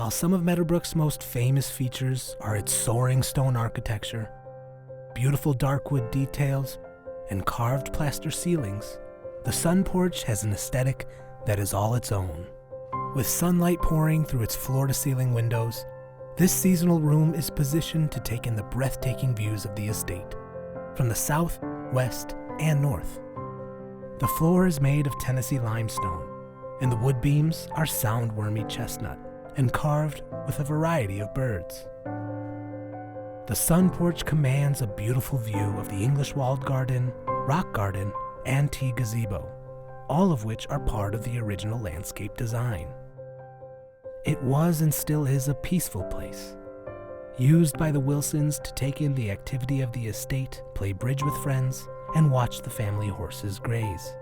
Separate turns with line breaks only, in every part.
While some of Meadowbrook's most famous features are its soaring stone architecture, beautiful dark wood details, and carved plaster ceilings, the Sun Porch has an aesthetic that is all its own. With sunlight pouring through its floor-to-ceiling windows, this seasonal room is positioned to take in the breathtaking views of the estate, from the south, west, and north. The floor is made of Tennessee limestone, and the wood beams are Sound Wormy Chestnut, and carved with a variety of birds. The Sun Porch commands a beautiful view of the English walled garden, rock garden, and tea gazebo, all of which are part of the original landscape design. It was and still is a peaceful place, used by the Wilsons to take in the activity of the estate, play bridge with friends, and watch the family horses graze.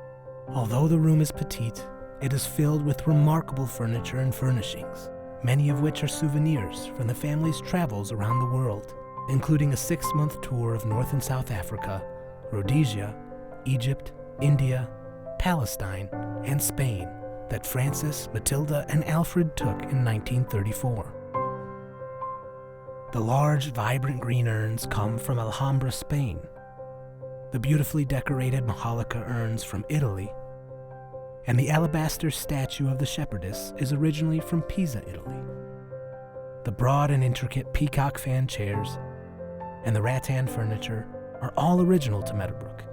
Although the room is petite, it is filled with remarkable furniture and furnishings, many of which are souvenirs from the family's travels around the world, including a 6-month tour of North and South Africa, Rhodesia, Egypt, India, Palestine, and Spain that Francis, Matilda, and Alfred took in 1934. The large, vibrant green urns come from Alhambra, Spain. The beautifully decorated Majolica urns from Italy, and the alabaster statue of the shepherdess is originally from Pisa, Italy. The broad and intricate peacock fan chairs and the rattan furniture are all original to Meadowbrook,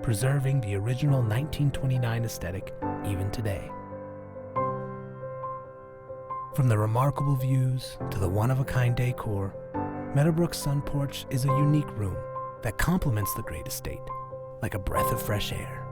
preserving the original 1929 aesthetic even today. From the remarkable views to the one-of-a-kind decor, Meadowbrook's Sun Porch is a unique room that complements the great estate like a breath of fresh air.